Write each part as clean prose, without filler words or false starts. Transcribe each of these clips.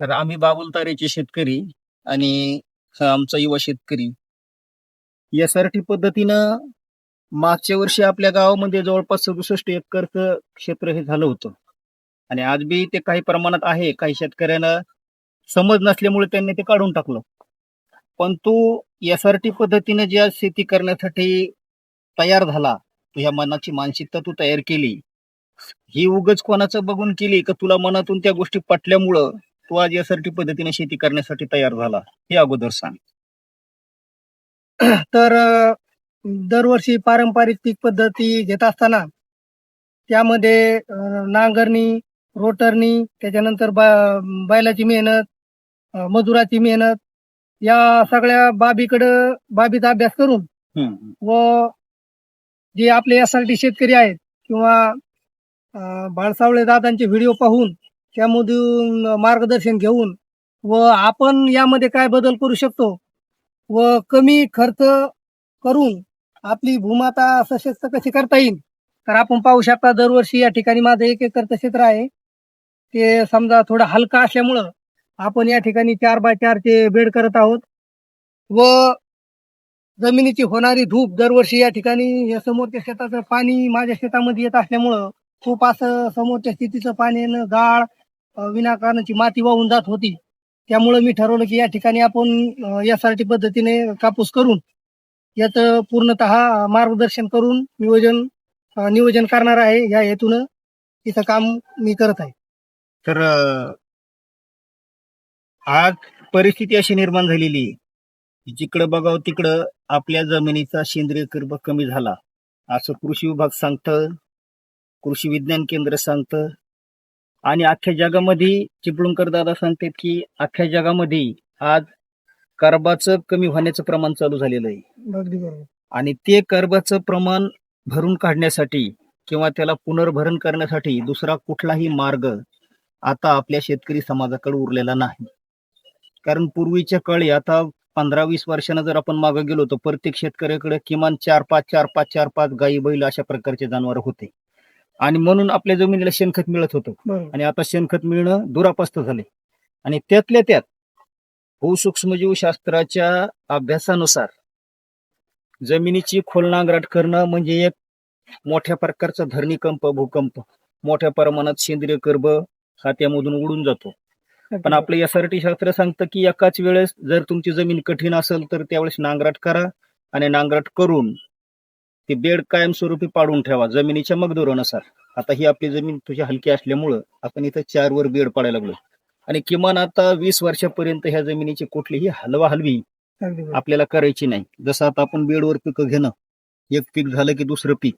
तर आम्ही बाबुलतारेचे शेतकरी आणि हा आमचा युवा शेतकरी यासाठी पद्धतीनं मागच्या वर्षी आपल्या गावामध्ये जवळपास 67 एकरचं क्षेत्र हे झालं होतं आणि आज बी ते काही प्रमाणात आहे. काही शेतकऱ्यांना समज नसल्यामुळे त्यांनी ते काढून टाकलं. पण तो यासाठी पद्धतीने ज्या शेती करण्यासाठी तयार झाला, तू ह्या मनाची मानसिकता तू तयार केली, ही उगाच कोणाचं बघून केली का तुला मनातून त्या गोष्टी पटल्यामुळं तू आज यासाठी पद्धतीने शेती करण्यासाठी तयार झाला, हे अगोदर सांग. तर दरवर्षी पारंपरिक पीक पद्धती घेत असताना त्यामध्ये नांगरणी, रोटरनी, त्याच्यानंतर बैलाची मेहनत, मजुराची मेहनत या सगळ्या बाबीचा अभ्यास करून व जे आपले यासाठी शेतकरी आहेत किंवा बाळसावळे दादांचे व्हिडिओ पाहून त्यामधून मार्गदर्शन घेऊन व आपण यामध्ये काय बदल करू शकतो व कमी खर्च करून आपली भूमाता सशक्त कशी करता येईल. तर आपण पाहू शकता दरवर्षी या ठिकाणी माझं 1 एकरचं क्षेत्र आहे. ते समजा थोडं हलका असल्यामुळं आपण या ठिकाणी 4x4 चे बेड करत आहोत व जमिनीची होणारी धूप दरवर्षी या ठिकाणी या समोरच्या शेताचं पाणी माझ्या शेतामध्ये येत असल्यामुळं खूप असं समोरच्या शेतीचं पाणी येणं गाळ विनाकारणाची माती वाहून जात होती. त्यामुळं मी ठरवलं की या ठिकाणी आपण यासाठी पद्धतीने कापूस करून याचं पूर्णतः मार्गदर्शन करून नियोजन करणार आहे. या हेतूनं इथं काम मी करत आहे. तर आज परिस्थिती अशी निर्माण झालेली आहे, जिकडं बघावं तिकडं आपल्या जमिनीचा सेंद्रिय कर्ब कमी झाला असं कृषी विभाग सांगतं, कृषी विज्ञान केंद्र सांगतं आणि अख्ख्या जगामध्ये चिपळूणकर दादा सांगतात की अख्ख्या जगामध्ये आज कर्बाचं कमी होण्याचं प्रमाण चालू झालेलं आहे. अगदी बरोबर. आणि ते कर्बाचं प्रमाण भरून काढण्यासाठी किंवा त्याला पुनर्भरण करण्यासाठी दुसरा कुठलाही मार्ग आता आपल्या शेतकरी समाजाकडे उरलेला नाही. कारण पूर्वीच्या काळी आता 15-20 वर्षानं जर आपण मागं गेलो तर प्रत्येक शेतकऱ्याकडे किमान 4-5 गायी बैल अशा प्रकारचे जनावर होते आणि म्हणून आपल्या जमिनीला शेणखत मिळत होतं आणि आता शेणखत मिळणं दुरापास्त झाले. आणि त्यातल्या त्यात भूसूक्ष्मजीवशास्त्राच्या अभ्यासानुसार जमिनीची खोल नांगराट करणं म्हणजे एक मोठ्या प्रकारचा धरणीकंप, भूकंप, मोठ्या प्रमाणात सेंद्रिय कर्ब हा त्यामधून उडून जातो. पण आपलं एसआरटी शास्त्र सांगतं की एकाच वेळेस जर तुमची जमीन कठीण असेल तर त्यावेळेस नांगराट करा आणि नांगराट करून ते बेड कायमस्वरूपी पाडून ठेवा जमिनीच्या मगदुरानुसार. आता ही आपली जमीन तुझी हलकी असल्यामुळं आपण इथं 4 वर बेड पाडायला लागलो आणि किमान आता 20 वर्षापर्यंत ह्या जमिनीची कुठलीही हलवी आपल्याला करायची नाही. जसं आता आपण बेडवर पिकं घेणं, एक पीक झालं की दुसरं पीक,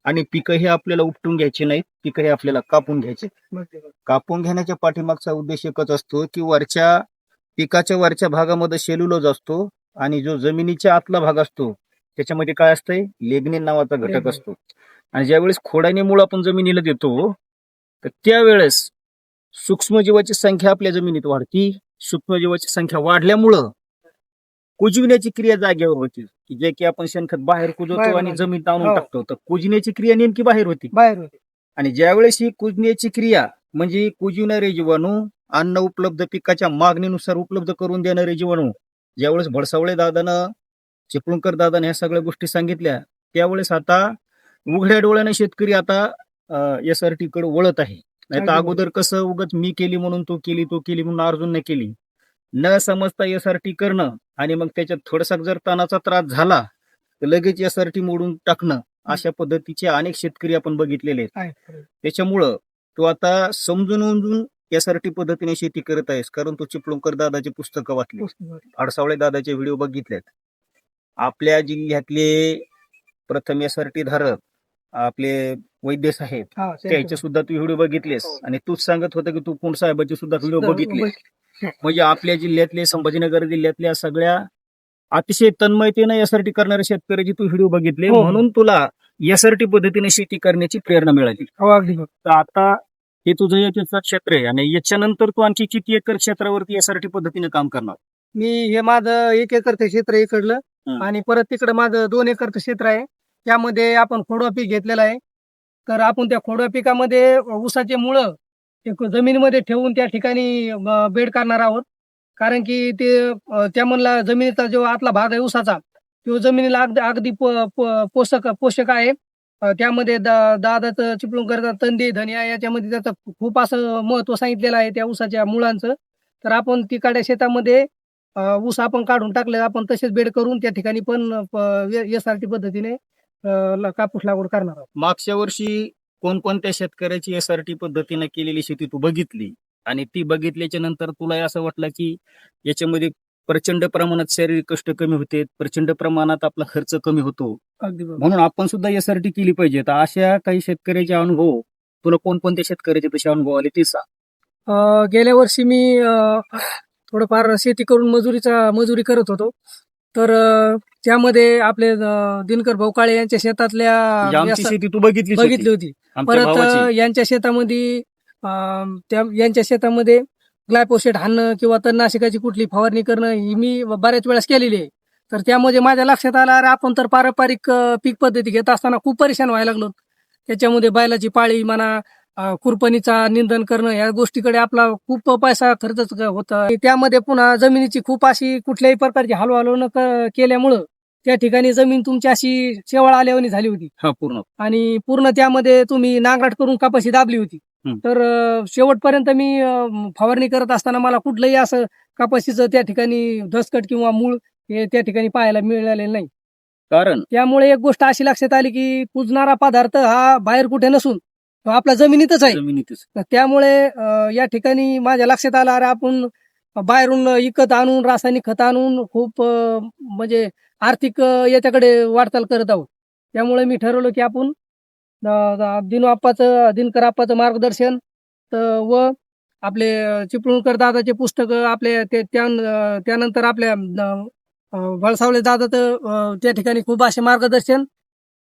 आणि पिकं हे आपल्याला उपटून घ्यायची नाहीत, पिकं हे आपल्याला कापून घ्यायचे. कापून घेण्याच्या पाठीमागचा उद्देश एकच असतो की पिकाच्या वरच्या भागामध्ये सेल्युलोज असतो आणि जो जमिनीच्या आतला भाग असतो त्याच्यामध्ये काय असतंय, लेग्निन नावाचा घटक असतो. आणि ज्यावेळेस खोडाने मूळ आपण जमिनीला देतो तर त्यावेळेस सूक्ष्मजीवाची संख्या आपल्या जमिनीत वाढती. सूक्ष्मजीवाची संख्या वाढल्यामुळं कुजविण्याची क्रिया जागेवर होती, की जे की आपण शेणखत बाहेर कुजवतो आणि जमीन आणून टाकतो, तर कुजण्याची क्रिया नेमकी बाहेर होती. आणि ज्यावेळेस ही कुजण्याची क्रिया म्हणजे कुजविणारे जीवाणू, अन्न उपलब्ध पिकाच्या मागणीनुसार उपलब्ध करून देणारे जीवाणू, ज्यावेळेस भडसावळे दादानं, चिपळूणकर दादानं ह्या सगळ्या गोष्टी सांगितल्या, त्यावेळेस आता उघड्या डोळ्याने शेतकरी आता एसआरटी कडे वळत आहे. नाही तर अगोदर कसं उगाच मी केली म्हणून तो केली म्हणून अर्जुन नाही केली, न समजता एसआरटी करणं आणि मग त्याच्यात थोडासा जर तणाचा त्रास झाला तर लगेच एसआरटी मोडून टाकणं, अशा पद्धतीचे अनेक शेतकरी आपण बघितलेले आहेत. त्याच्यामुळं तू आता समजून उमजून एसआरटी पद्धतीने शेती करत आहेस, कारण तू चिपळूणकर दादाची पुस्तकं वाचली, अडसावळे दादाचे व्हिडिओ बघितलेत. आपल्या जिल्ह्यातले प्रथम एसआरटी धारक आपले वैद्य साहेब, त्याचे सुद्धा तू व्हिडिओ बघितलेस आणि तूच सांगत होता की तू कोण साहेबाचे सुद्धा व्हिडिओ बघितले. म्हणजे आपल्या जिल्ह्यातले, संभाजीनगर जिल्ह्यातल्या सगळ्या अतिशय तन्मयतेने एसआरटी करणाऱ्या शेतकऱ्याची तू व्हिडिओ बघितले, म्हणून तुला एसआरटी पद्धतीने शेती करण्याची प्रेरणा मिळाली. तर आता हे तुझं याचं क्षेत्र आहे आणि याच्यानंतर तू आणखी किती एकर क्षेत्रावरती एसआरटी पद्धतीने काम करणार? मी हे माझं 1 एकरचं क्षेत्र इकडलं आणि परत तिकडं माझं 2 एकरचं क्षेत्र आहे. त्यामध्ये आपण खोडवा पीक घेतलेला आहे. तर आपण त्या खोडवा पिकामध्ये ऊसाचे मुळं एक जमिनीमध्ये ठेवून त्या ठिकाणी बेड करणार आहोत. कारण की ते त्या जमिनीचा जो आतला भाग आहे ऊसाचा, तो जमिनीला अगदी अगदी पोषक आहे. त्यामध्ये दादाचं चिपळूणकरचा तंदी, धनिया याच्यामध्ये त्याचं खूप असं महत्त्व सांगितलेलं आहे त्या ऊसाच्या मुळांचं. तर आपण तिकडच्या शेतामध्ये ऊस आपण काढून टाकले, आपण तसेच बेड करून त्या ठिकाणी पण SRT पद्धतीने कापूस लागवड करणार आहोत. मागच्या वर्षी कोणकोणत्या शेतकऱ्याची SRT पद्धतीने केलेली शेती तू बघितली आणि ती बघितल्याच्या नंतर तुला असं वाटलं की याच्यामध्ये प्रचंड प्रमाणात शारीरिक कष्ट कमी होते, प्रचंड प्रमाणात आपला खर्च कमी होतो, अगदी बरोबर. म्हणून आपण सुद्धा SRT केली पाहिजे. तर अशा काही शेतकऱ्याचे अनुभव तुला कोणकोणत्या शेतकऱ्याचे तसे अनुभव आले ते सांग. गेल्या वर्षी मी थोडंफार शेती करून मजुरी करत होतो. तर त्यामध्ये आपले दिनकर भाऊ काळे यांच्या शेतातल्या म्हणजे आमची शेती तू बघितली होती. परत यांच्या शेतामध्ये यांच्या शेतामध्ये ग्लायफोसेट हाणणं किंवा तणनाशकाची कुठली फवारणी करणं ही मी बऱ्याच वेळेस केलेली आहे. तर त्यामध्ये माझ्या लक्षात आलं, अरे आपण तर पारंपरिक पीक पद्धती घेत असताना खूप परेशान व्हायला लागलो. त्याच्यामध्ये बैलाची पाळी म्हणा, खुरपणीचा निंदन करणं, या गोष्टीकडे आपला खूप पैसा खर्च होता. त्यामध्ये पुन्हा जमिनीची खूप अशी कुठल्याही प्रकारची हलवाहलव न केल्यामुळं त्या ठिकाणी जमीन तुमची अशी शेवाळ आल्यावानी झाली होती. पूर्ण आणि पूर्ण त्यामध्ये तुम्ही नांगराट करून कपाशी दाबली होती. तर शेवटपर्यंत मी फवारणी करत असताना मला कुठलंही असं कपाशीचं त्या ठिकाणी धसकट किंवा मूळ हे त्या ठिकाणी पाहायला मिळालेलं नाही. कारण त्यामुळे एक गोष्ट अशी लक्षात आली की कुजणारा पदार्थ हा बाहेर कुठे नसून तो आपल्या जमिनीतच आहे. तर त्यामुळे या ठिकाणी माझ्या लक्षात आलं, अरे आपण बाहेरून विकत आणून रासायनिक खत आणून खूप म्हणजे आर्थिक याच्याकडे वाटचाल करत आहोत. त्यामुळे मी ठरवलं की आपण दिनकर आप्पाचं मार्गदर्शन व आपले चिपळूणकर दादाचे पुस्तक आपले त्यानंतर आपल्या वळसावळे दादाचं त्या ठिकाणी खूप असे मार्गदर्शन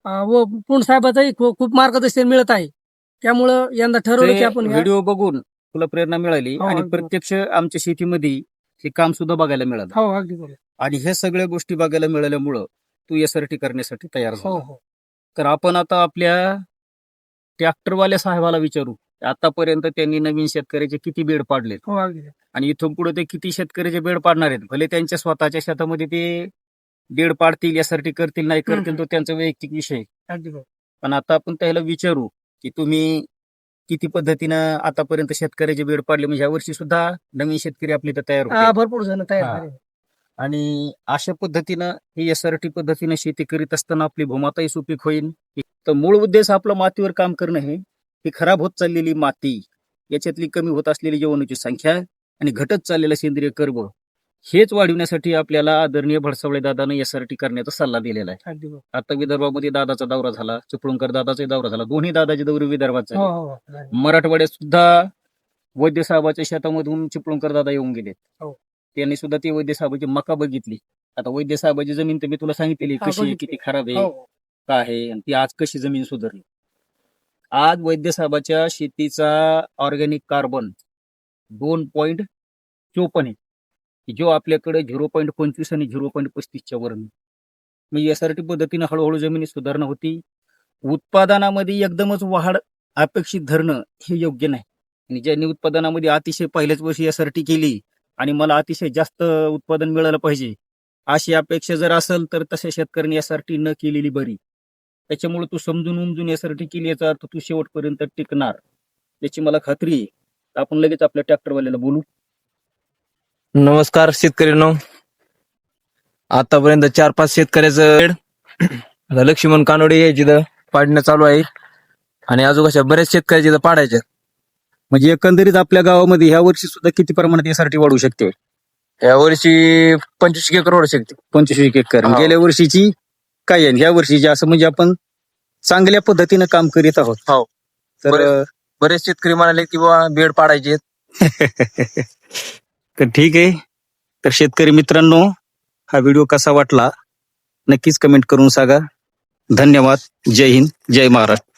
व पुण साहेबाचंही खूप मार्गदर्शन मिळत आहे. त्यामुळं यंदा ठरवलं की आपण व्हिडिओ बघून तुला प्रेरणा मिळाली आणि प्रत्यक्ष आमच्या शेतीमध्ये हे काम सुद्धा बघायला मिळालं. हो, अगदी बरोबर. आणि ह्या सगळ्या गोष्टी बघायला मिळाल्यामुळं तू SRT करण्यासाठी तयार झाला. हो. तर आपण आता आपल्या ट्रॅक्टरवाल्या साहेबाला विचारू, आतापर्यंत त्यांनी नवीन शेतकऱ्याचे किती बेड पाडलेत हो, अगदी. आणि इथून पुढे ते किती शेतकऱ्याचे बेड पाडणार आहेत. भले त्यांच्या स्वतःच्या शेतामध्ये ते बेड पाडतील, SRT करतील नाही करतील, तो त्यांचा वैयक्तिक विषय. अगदी बरोबर. पण आता आपण त्याला विचारू की तुम्ही किती पद्धतीनं आतापर्यंत शेतकऱ्याचे बेड पाडले, म्हणजे या वर्षी सुद्धा नवीन शेतकरी आपले इथं तयार होते. भरपूर जण तयार झाले. आणि अशा पद्धतीनं ही SRT पद्धतीनं शेती करीत असताना आपली भूमाताही सुपीक होईल. तर मूळ उद्देश आपलं मातीवर काम करणं हे ही खराब होत चाललेली माती, याच्यातली कमी होत असलेली जीवाणूची संख्या आणि घटत चाललेला सेंद्रिय कर्ब हेच वाढविण्यासाठी आपल्याला आदरणीय भडसावळे दादानं SRT करण्याचा सल्ला दिलेला आहे. आता विदर्भामध्ये दादाचा दौरा झाला, चिपळूणकर दादाचा दौरा झाला, दोन्ही दादाचे दौरे विदर्भात झाले. मराठवाड्यात सुद्धा वैद्य साहेबाच्या शेतामधून चिपळूणकर दादा येऊन गेले. त्यांनी सुद्धा ती वैद्य साहेबाची मका बघितली. आता वैद्य साहेबाची जमीन तर मी तुला सांगितलेली कशी किती खराब आहे काय आहे, आणि ती आज कशी जमीन सुधारली. आज वैद्य साहेबाच्या शेतीचा ऑर्गॅनिक कार्बन 2.54 आहे, जो आपल्याकडे 0.25 आणि 0.35च्या वर. म्हणजे SRT पद्धतीने हळूहळू जमिनीत सुधारणा होती. उत्पादनामध्ये एकदमच वाढ अपेक्षित धरणं हे योग्य नाही. आणि ज्यांनी उत्पादनामध्ये अतिशय पहिल्याच वर्षी SRT केली आणि मला अतिशय जास्त उत्पादन मिळालं पाहिजे अशी अपेक्षा जर असेल तर तशा शेतकऱ्यांनी SRT न केलेली बरी. त्याच्यामुळे तू समजून उमजून SRT केली, याचा अर्थ तू शेवटपर्यंत टिकणार याची मला खात्री आहे. आपण लगेच आपल्या ट्रॅक्टरवाल्याला बोलू. नमस्कार शेतकऱ्यांनो, आतापर्यंत 4-5 शेतकऱ्याचं आता लक्ष्मण कानोडे याची पाडणं चालू आहे आणि अजून अशा बऱ्याच शेतकऱ्याची पाडायच्या. म्हणजे एकंदरीत आपल्या गावामध्ये ह्या वर्षी सुद्धा किती प्रमाणात SRT वाढू शकते? या वर्षी 25 एकर वाढू शकते. 25 एकर. गेल्या वर्षीची काय आहे, ह्या वर्षीची असं म्हणजे आपण चांगल्या पद्धतीनं काम करीत आहोत. हो. तर बरेच शेतकरी म्हणाले की बाबा बेड पाडायचे. तर ठीक आहे. तर शेतकरी मित्रांनो, हा व्हिडिओ कसा वाटला नक्कीच कमेंट करून सांगा. धन्यवाद. जय हिंद, जय महाराष्ट्र.